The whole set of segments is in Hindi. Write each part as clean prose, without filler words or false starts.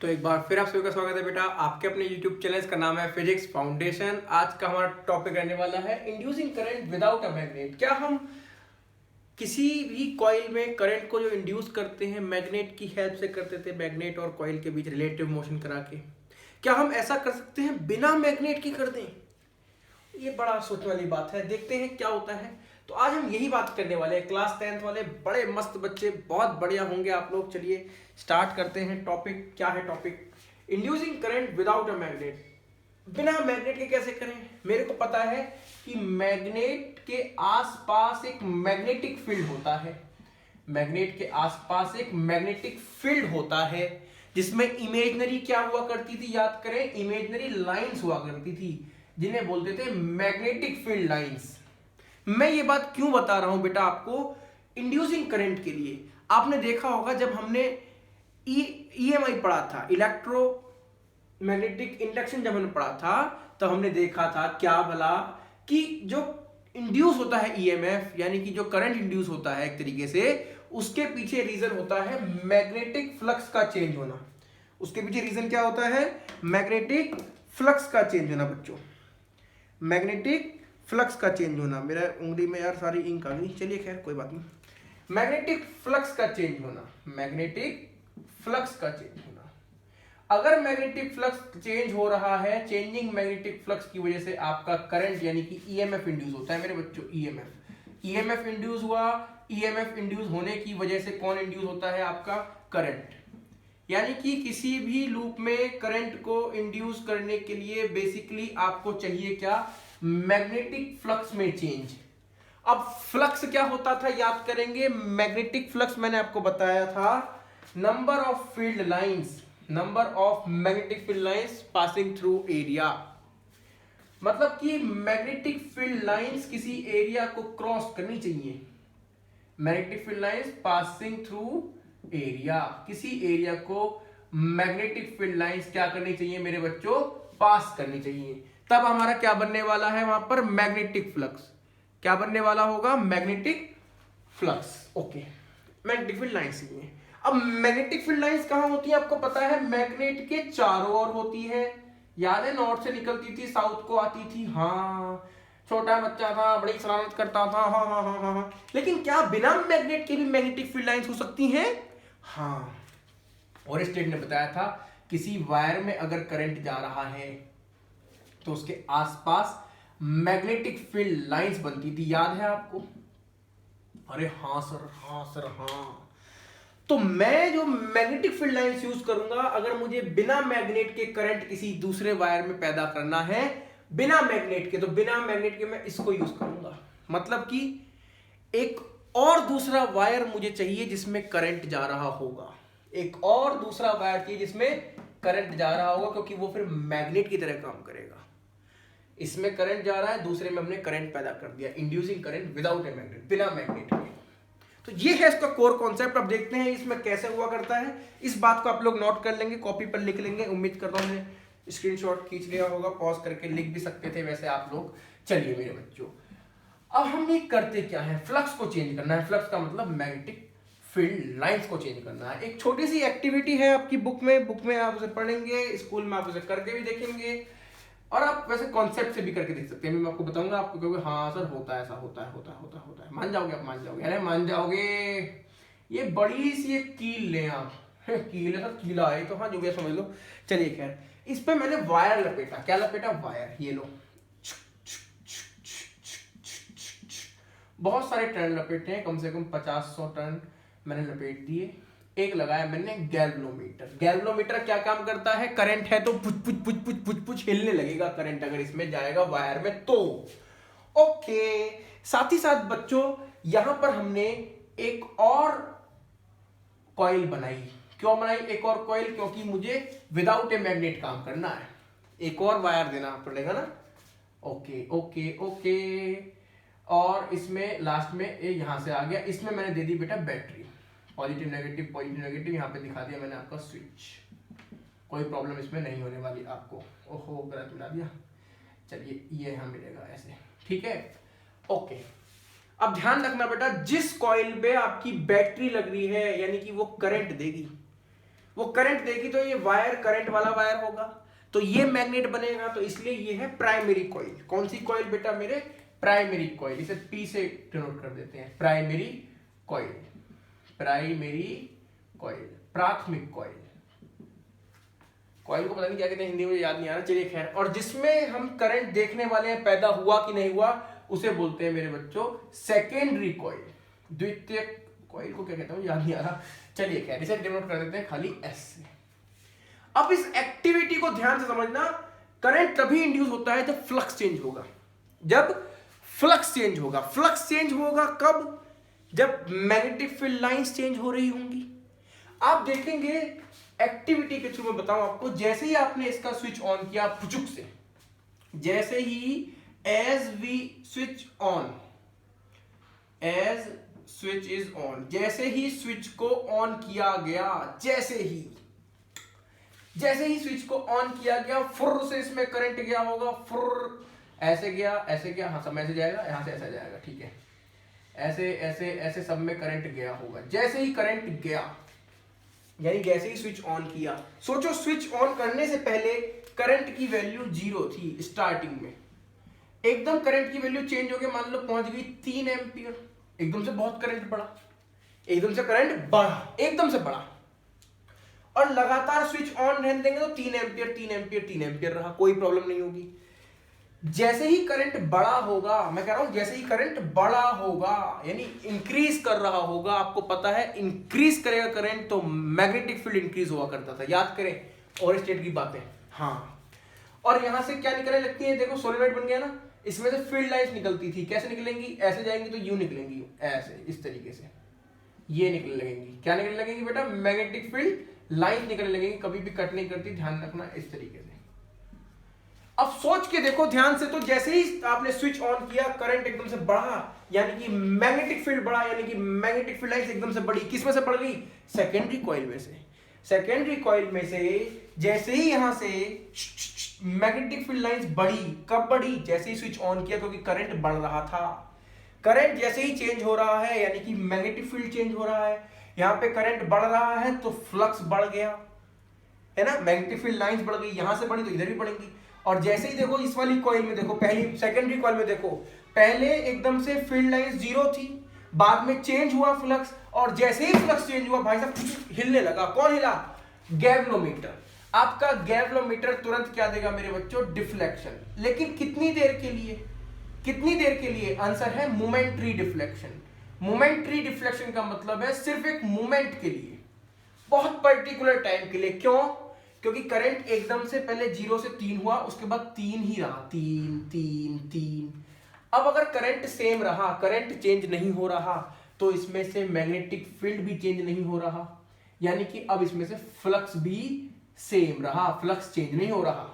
तो एक बार फिर आप सभी का स्वागत है बेटा आपके अपने YouTube चैनल का नाम है फिजिक्स फाउंडेशन। आज का हमारा टॉपिक रहने वाला है inducing current without a magnet. क्या हम किसी भी कॉइल में करंट को जो इंड्यूस करते हैं मैग्नेट की हेल्प से करते थे, मैग्नेट और कॉइल के बीच रिलेटिव मोशन करा के, क्या हम ऐसा कर सकते हैं बिना मैग्नेट के कर दें? ये बड़ा सोचने वाली बात है, देखते हैं क्या होता है। तो आज हम यही बात करने वाले हैं। क्लास 10th वाले बड़े मस्त बच्चे, बहुत बढ़िया होंगे आप लोग। चलिए स्टार्ट करते हैं। टॉपिक क्या है? Topic inducing current without a magnet. बिना मैग्नेट के कैसे करें? मेरे को पता है कि मैग्नेट के आसपास एक मैग्नेटिक फील्ड होता है। मैग्नेट के आसपास एक मैग्नेटिक फील्ड होता है जिसमें इमेजनरी क्या हुआ करती थी? याद करें, इमेजनरी लाइंस हुआ करती थी जिन्हें बोलते थे मैग्नेटिक फील्ड लाइंस। मैं ये बात क्यों बता रहा हूं बेटा आपको? इंड्यूसिंग करंट के लिए आपने देखा होगा जब हमने ईएमआई पढ़ा था, इलेक्ट्रो मैग्नेटिक इंडक्शन, जब हमने पढ़ा था तो हमने देखा था क्या भला कि जो इंड्यूस होता है ईएमएफ, यानी कि जो करंट इंड्यूस होता है एक तरीके से, उसके पीछे रीजन होता है मैग्नेटिक फ्लक्स का चेंज होना। उसके पीछे रीजन क्या होता है? मैग्नेटिक फ्लक्स का चेंज होना बच्चों, मैग्नेटिक फ्लक्स का चेंज होना। मेरा उंगली में यार सारी इंक आ गई, चलिए खैर कोई बात नहीं। मैग्नेटिक फ्लक्स का चेंज होना, मैग्नेटिक फ्लक्स का चेंज होना। अगर मैग्नेटिक फ्लक्स चेंज हो रहा है, चेंजिंग मैग्नेटिक फ्लक्स की वजह से आपका करंट यानी कि ईएमएफ इंड्यूस होता है मेरे बच्चों। ईएमएफ इंड्यूस हुआ। ईएमएफ इंड्यूस होने की वजह से कौन इंड्यूस होता है? आपका करंट। यानी कि किसी भी लूप में करंट को इंड्यूस करने के लिए बेसिकली आपको चाहिए क्या? मैग्नेटिक फ्लक्स में चेंज। अब फ्लक्स क्या होता था याद करेंगे। मैग्नेटिक फ्लक्स मैंने आपको बताया था, number of field lines, number of magnetic field lines passing through area. मतलब कि मैग्नेटिक फील्ड लाइंस किसी एरिया को क्रॉस करनी चाहिए। Magnetic field lines passing through area, किसी एरिया को मैग्नेटिक फील्ड लाइंस क्या करनी चाहिए मेरे बच्चों? पास करनी चाहिए। तब हमारा क्या बनने वाला है वहां पर? Magnetic flux. क्या बनने वाला होगा? Magnetic flux. Okay, magnetic field lines ही है। अब मैग्नेटिक फील्ड लाइंस कहां होती है आपको पता है? मैग्नेट के चारों ओर होती है। याद है, नॉर्थ से निकलती थी साउथ को आती थी। हाँ, छोटा बच्चा था, बड़ी शरारत करता था। हाँ हाँ हाँ हाँ हाँ। लेकिन क्या बिना मैग्नेट के भी मैग्नेटिक फील्ड लाइंस हो सकती हैं? हाँ। और स्टेट ने बताया था किसी वायर में अगर करंट जा रहा है तो उसके आसपास मैग्नेटिक फील्ड लाइंस बनती थी। याद है आपको? अरे हाँ सर, हाँ सर, हाँ। तो मैं जो मैग्नेटिक फील्ड लाइंस यूज करूंगा, अगर मुझे बिना मैग्नेट के करंट किसी दूसरे वायर में पैदा करना है बिना मैग्नेट के, तो बिना मैग्नेट के मैं इसको यूज करूंगा। मतलब कि एक और दूसरा वायर मुझे चाहिए जिसमें करंट जा रहा होगा। एक और दूसरा वायर चाहिए जिसमें करंट जा रहा होगा, क्योंकि वो फिर मैग्नेट की तरह काम करेगा। इसमें करंट जा रहा है, दूसरे में हमने करंट पैदा कर दिया, inducing current without a magnet, बिना मैग्नेट के। तो ये है इसका कोर कॉन्सेप्ट। अब देखते हैं इसमें कैसे हुआ करता है। इस बात को आप लोग नोट कर लेंगे, कॉपी पर लिख लेंगे। उम्मीद करता हूँ स्क्रीनशॉट खींच लिया होगा, पॉज करके लिख भी सकते थे वैसे आप लोग। चलिए मेरे बच्चों, अब हम ये करते क्या है? फ्लक्स को चेंज करना है। फ्लक्स का मतलब मैग्नेटिक फील्ड लाइंस को चेंज करना है। एक छोटी सी एक्टिविटी है आपकी बुक में आप उसे पढ़ेंगे, स्कूल में आप उसे करके भी देखेंगे, और आप वैसे कॉन्सेप्ट से भी करके देख सकते हैं। मैं आपको बताऊंगा, आपको कहोगे हाँ सर होता है, ऐसा होता है, होता है, होता है, होता है। मान जाओगे आप, मान जाओगे, अरे मान जाओगे। ये बड़ी सी एक कील ले आप, कील है सर, कीला है तो हाँ जो भी समझ लो। चलिए खैर, इस पे मैंने वायर लपेटा। क्या लपेटा? वायर। ये लो, बहुत सारे टर्न लपेटे हैं, कम से कम 50-100 टर्न मैंने लपेट दिए। एक लगाया मैंने गैल्वेनोमीटर। गैल्वेनोमीटर क्या काम करता है? करंट है तो पुछ पुछ पुछ पुछ पुछ पुछ हिलने लगेगा करंट, अगर इसमें जाएगा वायर में तो। ओके, साथ ही साथ बच्चों यहां पर हमने एक और कॉइल बनाई। क्यों बनाई एक और कॉइल? क्योंकि मुझे विदाउट ए मैग्नेट काम करना है, एक और वायर देना पड़ेगा ना। Okay okay okay. और इसमें लास्ट में ये यहां से आ गया, इसमें मैंने दे दी बेटा battery. Positive negative, positive negative, यहाँ पे दिखा दिया मैंने आपका स्विच। कोई प्रॉब्लम इसमें नहीं होने वाली आपको। ओहो, गलत मिला दिया। चलिए ये यहाँ मिलेगा ऐसे, ठीक है। ओके, अब ध्यान रखना बेटा, जिस कॉइल पे आपकी बैटरी लग रही है यानी कि वो करंट देगी, वो करंट देगी तो ये वायर करंट वाला वायर होगा, तो ये मैग्नेट बनेगा, तो इसलिए ये है प्राइमरी कॉइल। कौन सी कॉइल बेटा मेरे? Primary coil. इसे पी से डिनोट कर देते हैं, प्राइमरी कॉइल, प्राइमरी कॉइल, प्राथमिक कॉइल। कॉइल को पता नहीं क्या कहते हैं हिंदी में, याद नहीं आ रहा, चलिए खैर। और जिसमें हम करंट देखने वाले हैं पैदा हुआ कि नहीं हुआ, उसे बोलते हैं मेरे बच्चों सेकेंडरी कॉइल। द्वितीयक कॉइल को क्या कहता हूं, याद नहीं आ रहा, चलिए खैर इसे डिनोट कर देते हैं खाली एस से। अब इस एक्टिविटी को ध्यान से समझना, करंट तभी इंड्यूस होता है जब फ्लक्स चेंज होगा। जब फ्लक्स चेंज होगा, फ्लक्स चेंज होगा कब? जब मैग्नेटिक फील्ड लाइंस चेंज हो रही होंगी। आप देखेंगे एक्टिविटी के थ्रू मैं बताऊं आपको, जैसे ही आपने इसका स्विच ऑन किया पुचुक से, जैसे ही as we switch on, as switch is on, जैसे ही स्विच को ऑन किया गया, जैसे ही स्विच को ऑन किया गया, फुर्र से इसमें करंट गया होगा, फुर्र ऐसे गया, हाँ सब ऐसे जाएगा, यहां से ऐसा जाएगा, ठीक है, ऐसे ऐसे ऐसे सब में करंट गया होगा। जैसे ही करंट गया, यानी जैसे ही स्विच ऑन किया, सोचो स्विच ऑन करने से पहले करंट की वैल्यू 0 थी स्टार्टिंग में, एकदम करंट की वैल्यू चेंज हो गई, मान लो पहुंच गई 3 एम्पियर, एकदम से बहुत करंट बढ़ा, एकदम से करंट बढ़ा, एकदम से बढ़ा, और लगातार स्विच ऑन रहने देंगे तो 3 एम्पियर 3 एम्पियर 3 एम्पियर रहा, कोई प्रॉब्लम नहीं होगी। जैसे ही करंट बड़ा होगा, मैं कह रहा हूं जैसे ही करंट बड़ा होगा, यानी इंक्रीज कर रहा होगा, आपको पता है इंक्रीज करेगा करंट तो मैग्नेटिक फील्ड इंक्रीज हुआ करता था, याद करें और स्टेट की बातें। हाँ, और यहां से क्या निकलने लगती है, देखो सोलेनॉइड बन गया ना, इसमें से फील्ड लाइंस निकलती थी, कैसे निकलेंगी? ऐसे जाएंगी तो यूं निकलेंगी, ऐसे इस तरीके से ये निकलने लगेंगी। क्या निकलने लगेंगी बेटा? मैग्नेटिक फील्ड लाइन निकलने लगेंगी, कभी भी कट नहीं करती, ध्यान रखना इस तरीके से। अब सोच के देखो ध्यान से, तो जैसे ही आपने स्विच ऑन किया करंट एकदम से बढ़ा, यानी कि मैग्नेटिक फील्ड बढ़ा, यानी कि मैग्नेटिक फील्ड लाइंस एकदम से बढ़ी। किस में से बढ़ गई? सेकेंडरी कॉइल में से। सेकेंडरी कॉइल में से जैसे ही यहां से मैग्नेटिक फील्ड लाइंस बढ़ी, कब बढ़ी? जैसे ही स्विच ऑन किया, क्योंकि करंट बढ़ रहा था। करंट जैसे ही चेंज हो रहा है, यानी कि मैग्नेटिक फील्ड चेंज हो रहा है, यहां पे करंट बढ़ रहा है तो फ्लक्स बढ़ गया, है ना, मैग्नेटिक फील्ड लाइंस बढ़ गई, यहां से बढ़ी तो इधर भी बढ़ेंगी। और जैसे ही देखो इस वाली कॉइल में देखो, पहली सेकेंडरी कॉइल में देखो, पहले एकदम से फील्ड लाइंस 0 थी, बाद में चेंज हुआ फ्लक्स, और जैसे ही फ्लक्स चेंज हुआ भाई साहब हिलने लगा। कौन हिला? गैल्वेनोमीटर। आपका गैल्वेनोमीटर तुरंत क्या देगा मेरे बच्चों? डिफ्लेक्शन। लेकिन कितनी देर के लिए? कितनी देर के लिए? आंसर है मोमेंट्री डिफ्लेक्शन। मोमेंट्री डिफ्लेक्शन का मतलब है सिर्फ एक मोमेंट के लिए, बहुत पर्टिकुलर टाइम के लिए। क्यों? क्योंकि करंट एकदम से पहले 0 से 3 हुआ, उसके बाद 3 ही रहा, 3 3 3। अब अगर करंट सेम रहा, करंट चेंज नहीं हो रहा, तो इसमें से मैग्नेटिक फील्ड भी चेंज नहीं हो रहा, यानी कि अब इसमें से फ्लक्स भी सेम रहा, फ्लक्स चेंज नहीं हो रहा।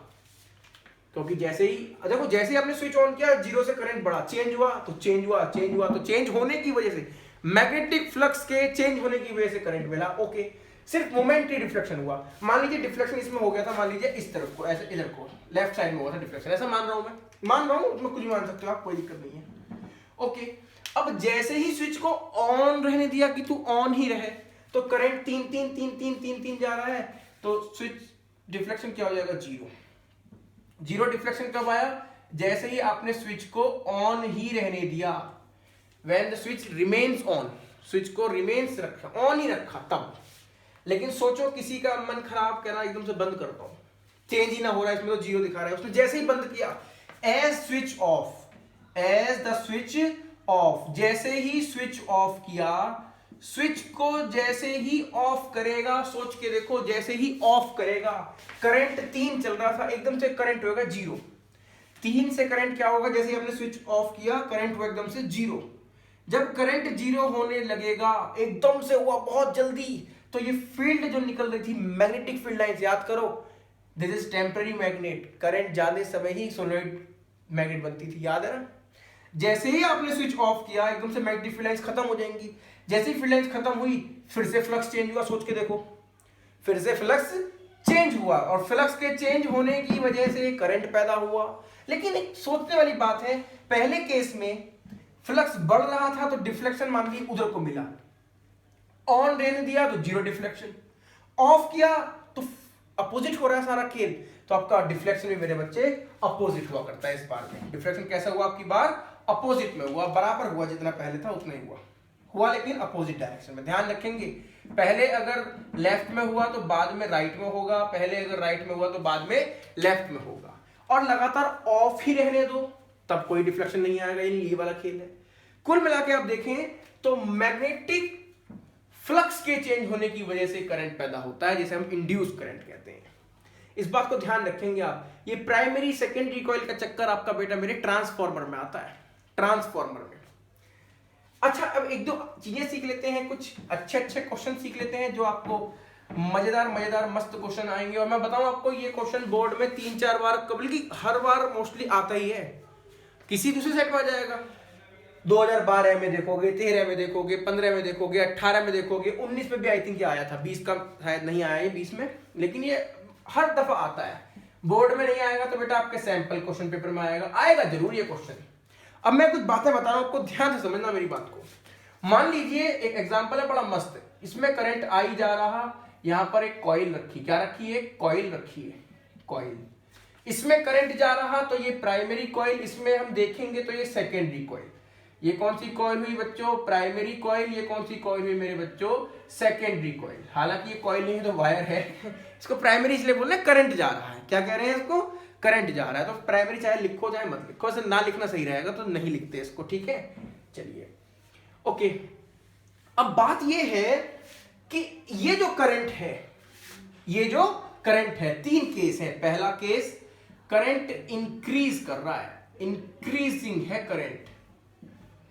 क्योंकि जैसे ही देखो, जैसे ही आपने स्विच ऑन किया 0 से करंट बढ़ा, चेंज हुआ तो चेंज हुआ, चेंज हुआ तो चेंज होने की वजह से, मैग्नेटिक फ्लक्स के चेंज होने की वजह से करंट मिला। ओके, सिर्फ मोमेंटरी डिफ्लेक्शन हुआ। मान लीजिए डिफ्लेक्शन इसमें हो गया था, मान लीजिए इस तरफ को, ऐसे इधर को लेफ्ट साइड में हुआ था डिफ्लेक्शन, ऐसा मान रहा हूं मैं, मान रहा हूं, उसमें कुछ भी मान सकते हो आप, कोई दिक्कत नहीं है। ओके, अब जैसे ही स्विच को ऑन रहने दिया कि तू ऑन ही रहे, तो करंट 3 3 3 3 3 3 जा रहा है, तो स्विच डिफ्लेक्शन क्या हो जाएगा? 0। 0 डिफ्लेक्शन कब आया? जैसे ही आपने स्विच को ऑन ही रहने दिया, when the switch remains on, switch को रिमेन्स रखा, ऑन ही रखा तब। लेकिन सोचो किसी का मन खराब कह रहा है एकदम से बंद करता हूं, चेंज ही ना हो रहा है, इसमें तो 0 दिखा रहा है, उसने जैसे ही बंद किया, as switch off, as the switch off, जैसे ही स्विच ऑफ किया, स्विच को जैसे ही ऑफ करेगा, सोच के देखो, जैसे ही ऑफ करेगा, करंट 3 चल रहा था, एकदम से करंट होगा 0। 3 से करंट क्या होगा? जैसे ही हमने स्विच ऑफ किया, करंट हुआ एकदम से 0। जब करंट 0 होने लगेगा, एकदम से हुआ बहुत जल्दी, तो ये फील्ड जो निकल रही थी, मैग्नेटिक फील्ड लाइंस, याद करो, this is temporary magnet. Current जाने समय ही सोलेनॉइड मैग्नेट बनती थी, याद है ना। जैसे ही आपने स्विच ऑफ किया, एकदम से मैग्नेटिक फील्ड लाइंस खत्म हो जाएंगी। जैसे ही फील्ड लाइंस खत्म हुई, फिर से फ्लक्स चेंज हुआ, सोच के देखो, फिर से फ्लक्स चेंज हुआ, और फ्लक्स के चेंज होने की वजह से करंट पैदा हुआ। लेकिन एक सोचने वाली बात है, पहले केस में फ्लक्स बढ़ रहा था तो डिफ्लेक्शन मान ली उधर को मिला, ऑन रहने दिया तो 0 डिफ्लेक्शन, ऑफ किया तो अपोजिट हो रहा है सारा खेल, तो आपका डिफ्लेक्शन भी मेरे बच्चे अपोजिट हुआ करता है। इस बार में डिफ्लेक्शन कैसा हुआ, आपकी बार अपोजिट में हुआ, बराबर हुआ, जितना पहले था उतना ही हुआ लेकिन अपोजिट डायरेक्शन में। ध्यान रखेंगे, पहले अगर लेफ्ट में हुआ तो बाद में राइट में होगा, पहले अगर राइट में हुआ तो बाद में लेफ्ट में होगा। और लगातार ऑफ ही रहने दो तब कोई डिफ्लेक्शन नहीं आएगा, ये वाला खेल है। कुल मिला के आप देखें तो मैग्नेटिक फ्लक्स के चेंज होने की वजह से करंट पैदा होता है, जिसे हम इंड्यूस करंट कहते हैं। इस बात को ध्यान रखेंगे आप। ये प्राइमरी सेकेंडरी कॉइल का चक्कर आपका बेटा मेरे ट्रांसफार्मर में आता है, ट्रांसफार्मर में। अच्छा, अब एक दो चीजें सीख लेते हैं, कुछ अच्छे क्वेश्चन सीख लेते हैं जो आपको मजेदार मस्त क्वेश्चन आएंगे। और मैं बताऊं आपको, ये क्वेश्चन बोर्ड में 3-4 बार, बल्कि हर बार मोस्टली आता ही है, किसी दूसरे सेट में आ जाएगा। 2012 में देखोगे, 13 में देखोगे, 15 में देखोगे, 18 में देखोगे, 19 में भी आई थिंक ये आया था, 20 का शायद नहीं आया है 20 में, लेकिन ये हर दफा आता है। बोर्ड में नहीं आएगा तो बेटा आपके सैंपल क्वेश्चन पेपर में आएगा जरूर ये क्वेश्चन। अब मैं कुछ बातें बता रहा हूं, आपको ध्यान से समझना मेरी बात को। मान लीजिए एक एग्जांपल है बड़ा मस्त, इसमें करंट आई जा रहा, यहां पर एक कॉइल रखी, क्या रखी है, कॉइल रखी है, कॉइल। इसमें करंट जा रहा तो ये प्राइमरी कॉइल, इसमें हम देखेंगे तो ये सेकेंडरी कॉइल। ये कौन सी कॉइल हुई बच्चों, प्राइमरी कॉइल। ये कौन सी कॉइल हुई मेरे बच्चों, सेकेंडरी कॉइल। हालांकि ये कॉइल नहीं है तो वायर है, इसको प्राइमरी इसलिए बोल रहे हैं, करंट जा रहा है। क्या कह रहे हैं इसको, करंट जा रहा है। तो प्राइमरी चाहे लिखो चाहे मत लिखो, ऐसे ना लिखना सही रहेगा तो नहीं लिखते इसको, ठीक है। चलिए ओके, अब बात ये है कि ये जो करंट है, ये जो करंट है, 3 केस है। पहला केस, करंट इंक्रीज कर रहा है, इंक्रीजिंग है करंट,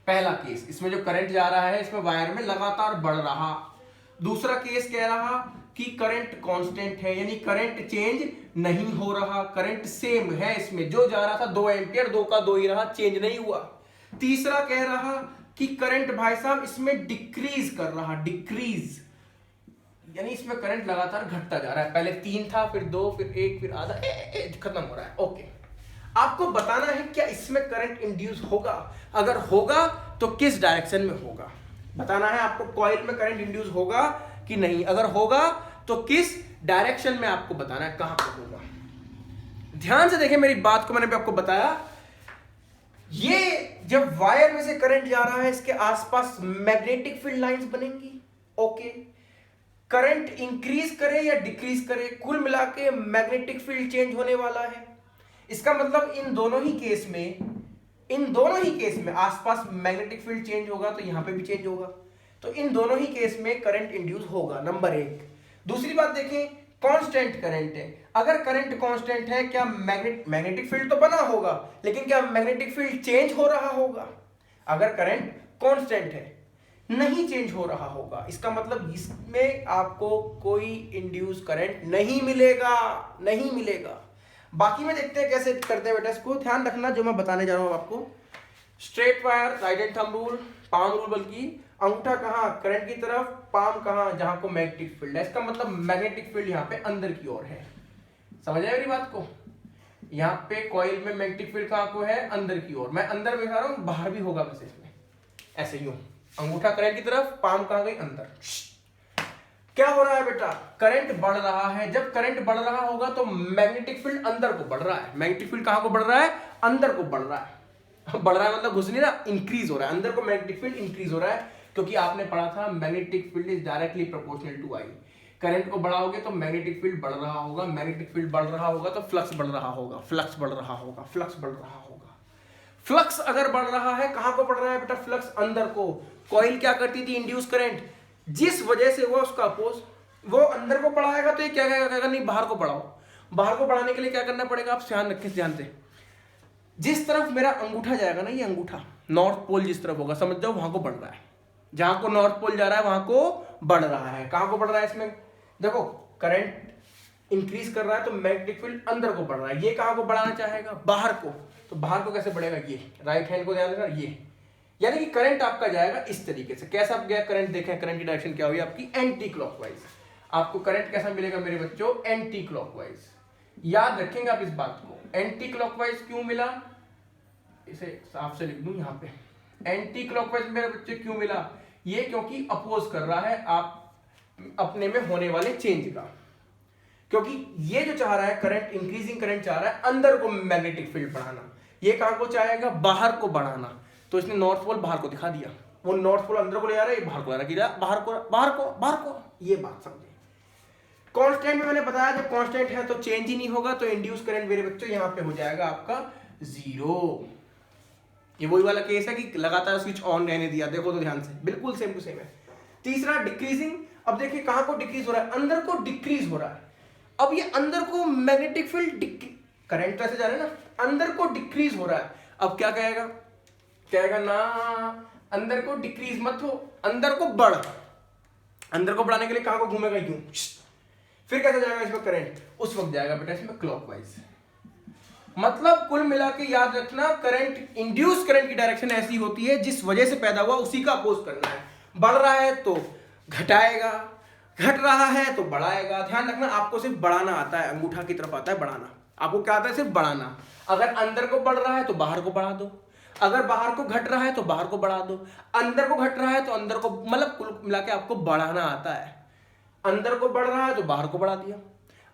पहला केस। इसमें जो करंट जा रहा है इसमें वायर में लगातार बढ़ रहा। दूसरा केस कह रहा कि करंट कांस्टेंट है, यानी करंट चेंज नहीं हो रहा, करंट सेम है, इसमें जो जा रहा था 2 एम्पियर 2 का 2 ही रहा, चेंज नहीं हुआ। तीसरा कह रहा कि करंट भाई साहब इसमें डिक्रीज कर रहा, डिक्रीज, यानी इसमें करंट लगातार घटता जा रहा है। पहले 3 था, फिर 2, फिर 1, फिर आधा, खत्म हो रहा है। ओके, आपको बताना है क्या इसमें करंट इंड्यूस होगा, अगर होगा तो किस डायरेक्शन में होगा, बताना है आपको। कॉइल में करंट इंड्यूस होगा कि नहीं, अगर होगा तो किस डायरेक्शन में आपको बताना है, कहां पर होगा। ध्यान से देखें मेरी बात को, मैंने भी आपको बताया, ये जब वायर में से करंट जा रहा है इसके आसपास मैग्नेटिक फील्ड लाइंस बनेंगी। ओके, करंट इंक्रीज करे या डिक्रीज करे, कुल मिला के मैग्नेटिक फील्ड चेंज होने वाला है। इसका मतलब इन दोनों ही केस में आसपास मैग्नेटिक फील्ड चेंज होगा तो यहां पे भी चेंज होगा, तो इन दोनों ही केस में करंट इंड्यूस होगा, नंबर 1। दूसरी बात देखें, कांस्टेंट करंट है। अगर करंट कांस्टेंट है, क्या मैग्नेटिक फील्ड तो बना होगा, लेकिन क्या मैग्नेटिक फील्ड चेंज हो रहा होगा। अगर करंट कांस्टेंट है, नहीं चेंज हो रहा होगा, इसका मतलब इसमें आपको कोई इंड्यूस करंट नहीं मिलेगा। बाकी में देखते हैं कैसे करते हैं बेटा इसको। ध्यान रखना जो मैं बताने जा रहा हूं आपको, straight wire, right hand thumb rule, palm rule, बल्कि अंगूठा कहां, करंट की तरफ, पाम कहां, जहां को मैग्नेटिक फील्ड है। इसका मतलब मैग्नेटिक फील्ड यहां पे अंदर की ओर है, समझ आए मेरी बात को। यहां पे कॉइल में मैग्नेटिक फील्ड कहां को है, अंदर की ओर। मैं अंदर दिखा रहा हूं, बाहर भी होगा वैसे इसमें, ऐसे यूं, अंगूठा करंट की तरफ, पाम कहां गई, अंदर। क्या हो रहा है बेटा, करंट बढ़ रहा है। जब करंट बढ़ रहा होगा तो मैग्नेटिक फील्ड अंदर को बढ़ रहा है। मैग्नेटिक फील्ड कहां को बढ़ रहा है, अंदर को बढ़ रहा है। बढ़ रहा है मतलब घुस नहीं रहा, इंक्रीज हो रहा है, अंदर को मैग्नेटिक फील्ड इंक्रीज हो रहा है, क्योंकि आपने पढ़ा था magnetic field is directly proportional to I. Current को बढ़ाओगे तो मैग्नेटिक फील्ड बढ़ रहा होगा, मैग्नेटिक फील्ड बढ़ रहा होगा तो फ्लक्स बढ़ रहा होगा, फ्लक्स बढ़ रहा होगा, फ्लक्स बढ़ रहा होगा। फ्लक्स अगर बढ़ रहा है, कहां को बढ़ रहा है बेटा, फ्लक्स अंदर को। कॉइल क्या करती थी, इंड्यूस करंट, जिस वजह से हुआ उसका अपोज, वो अंदर को बढ़ाएगा तो ये क्या कहेगा, नहीं बाहर को बढ़ाओ। बाहर को बढ़ाने के लिए क्या करना पड़ेगा, आप ध्यान रखें, ध्यान से। जिस तरफ मेरा अंगूठा जाएगा ना, ये अंगूठा नॉर्थ पोल जिस तरफ होगा, समझ जाओ वहां को बढ़ रहा है। जहां को नॉर्थ पोल जा रहा है वहां को बढ़ रहा है। कहां को बढ़ रहा है, इसमें देखो करंट इंक्रीज कर रहा है तो मैग्नेटिक फील्ड अंदर को बढ़ रहा है। ये कहां को बढ़ाना चाहेगा, बाहर को। तो बाहर को कैसे बढ़ेगा, ये राइट हैंड को ध्यान देना, ये यानी कि करंट आपका जाएगा इस तरीके से। कैसा गया करंट, देखें करंट की डायरेक्शन क्या हुई आपकी, एंटी क्लॉकवाइज। आपको करंट कैसा मिलेगा मेरे बच्चों, एंटी क्लॉकवाइज। याद रखेंगे आप इस बात को, एंटी क्लॉकवाइज क्यों मिला, इसे साफ से लिख दूं यहां पे, एंटी क्लॉकवाइज मेरे बच्चे क्यों मिला, ये क्योंकि अपोज कर रहा है। आप अपने में होने वाले चेंज का, क्योंकि ये जो चाह रहा है करंट, इंक्रीजिंग करंट चाह रहा है अंदर को मैग्नेटिक फील्ड बढ़ाना, ये कहां को चाहेगा, बाहर को बढ़ाना। तो इसने नॉर्थ पोल बाहर को दिखा दिया, वो नॉर्थ पोल अंदर को ले जा रहा है, ये बाहर को ला रहा है, बाहर को। ये बात समझे। कांस्टेंट में मैंने बताया जब कांस्टेंट है तो चेंज ही नहीं होगा, तो इंड्यूस करंट मेरे बच्चों यहां पे हो जाएगा आपका 0। ये वही वाला केस है कि लगातार स्विच ऑन रहने दिया, देखो तो ध्यान से, बिल्कुल सेम टू सेम है। तीसरा डिक्रीजिंग, अब देखिए कहां को डिक्रीज हो रहा है, अंदर को डिक्रीज हो रहा है। अब ये अंदर को मैग्नेटिक फील्ड, करंट तो ऐसे जा रहा है ना, अंदर को डिक्रीज हो रहा है। अब क्या कहेगा, कहेगा ना अंदर को डिक्रीज मत हो, अंदर को बढ़। अंदर को बढ़ाने के लिए कहां को घूमेगा, यूं। फिर कैसे जाएगा इसमें करंट, उस वक्त जाएगा बेटा इसमें क्लॉकवाइज। मतलब कुल मिला के याद रखना, करंट, इंड्यूस करंट की डायरेक्शन ऐसी होती है जिस वजह से पैदा हुआ उसी का अपोज करना है। बढ़ रहा है तो घटाएगा, घट रहा है तो बढ़ाएगा। ध्यान रखना, आपको सिर्फ बढ़ाना आता है, अंगूठा की तरफ आता है बढ़ाना। आपको क्या आता है, सिर्फ बढ़ाना। अगर अंदर को बढ़ रहा है तो बाहर को बढ़ा दो, अगर बाहर को घट रहा है तो बाहर को बढ़ा दो, अंदर को घट रहा है तो अंदर को, मतलब कुल मिला के आपको बढ़ाना आता है। अंदर को बढ़ रहा है तो बाहर को बढ़ा दिया,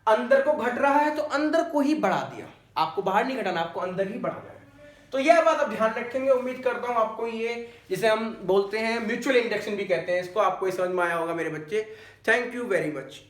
अंदर को घट रहा है तो अंदर को ही बढ़ा दिया। आपको बाहर नहीं घटाना, आपको अंदर ही बढ़ाना है। तो यह बात आप ध्यान रखेंगे। उम्मीद करता हूं आपको ये, जिसे हम बोलते हैं म्यूचुअल इंडक्शन भी कहते हैं इसको, आपको ये समझ में आया होगा मेरे बच्चे। Thank you very much.